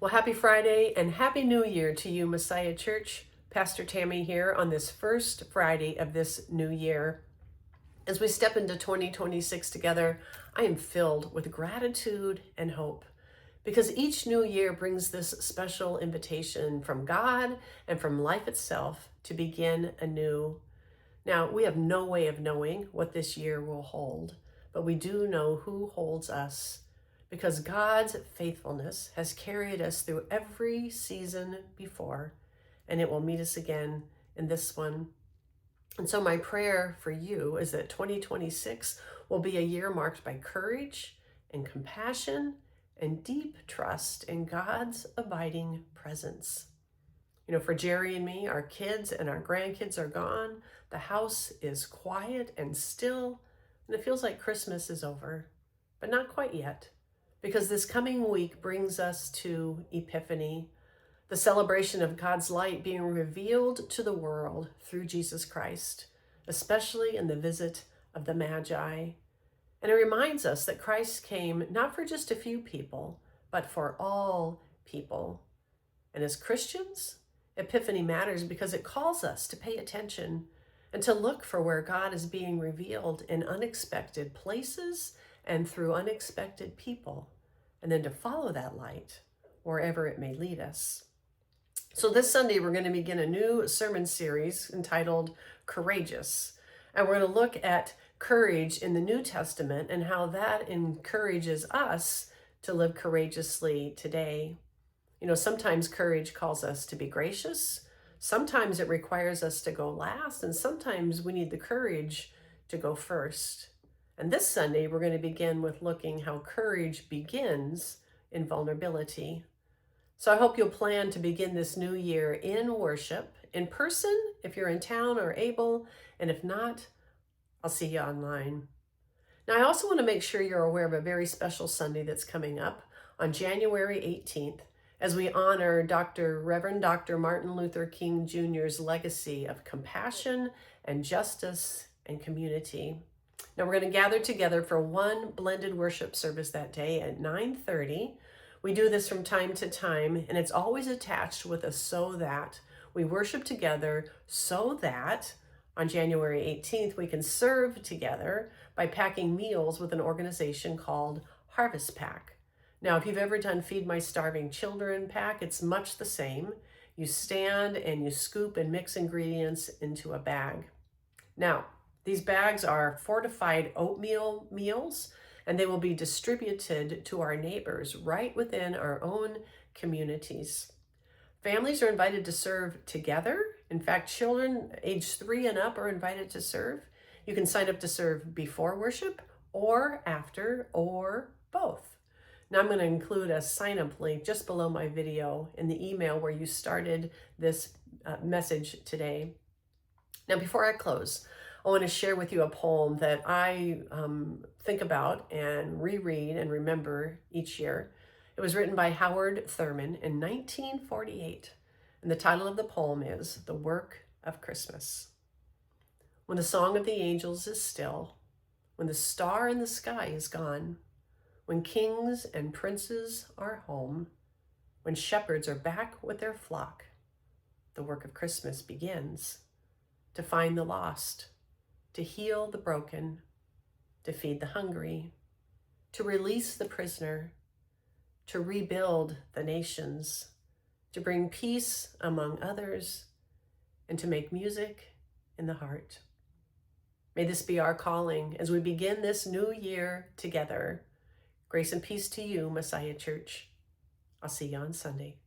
Well, happy Friday and Happy New Year to you, Messiah Church. Pastor Tami here on this first Friday of this new year. As we step into 2026 together, I am filled with gratitude and hope because each new year brings this special invitation from God and from life itself to begin anew. Now, we have no way of knowing what this year will hold, but we do know who holds us because God's faithfulness has carried us through every season before, and it will meet us again in this one. And so my prayer for you is that 2026 will be a year marked by courage and compassion and deep trust in God's abiding presence. You know, for Jerry and me, our kids and our grandkids are gone. The house is quiet and still, and it feels like Christmas is over, but not quite yet, because this coming week brings us to Epiphany, the celebration of God's light being revealed to the world through Jesus Christ, especially in the visit of the Magi. And it reminds us that Christ came not for just a few people, but for all people. And as Christians, Epiphany matters because it calls us to pay attention and to look for where God is being revealed in unexpected places and through unexpected people, and then to follow that light wherever it may lead us. So this Sunday, we're going to begin a new sermon series entitled Courageous. And we're going to look at courage in the New Testament and how that encourages us to live courageously today. You know, sometimes courage calls us to be gracious. Sometimes it requires us to go last. And sometimes we need the courage to go first. And this Sunday, we're going to begin with looking how courage begins in vulnerability. So I hope you'll plan to begin this new year in worship, in person, if you're in town or able, and if not, I'll see you online. Now, I also want to make sure you're aware of a very special Sunday that's coming up on January 18th as we honor Reverend Dr. Martin Luther King Jr.'s legacy of compassion and justice and community. Now, we're going to gather together for one blended worship service that day at 9:30. We do this from time to time, and it's always attached with a so that. We worship together so that on January 18th, we can serve together by packing meals with an organization called Harvest Pack. Now, if you've ever done Feed My Starving Children pack, it's much the same. You stand and you scoop and mix ingredients into a bag. Now, these bags are fortified oatmeal meals, and they will be distributed to our neighbors right within our own communities. Families are invited to serve together. In fact, children age 3 and up are invited to serve. You can sign up to serve before worship or after or both. Now I'm going to include a sign-up link just below my video in the email where you started this message today. Now, before I close, I want to share with you a poem that I think about and reread and remember each year. It was written by Howard Thurman in 1948, and the title of the poem is The Work of Christmas. When the song of the angels is still, when the star in the sky is gone, when kings and princes are home, when shepherds are back with their flock, the work of Christmas begins to find the lost, to heal the broken, to feed the hungry, to release the prisoner, to rebuild the nations, to bring peace among others, and to make music in the heart. May this be our calling as we begin this new year together. Grace and peace to you, Messiah Church. I'll see you on Sunday.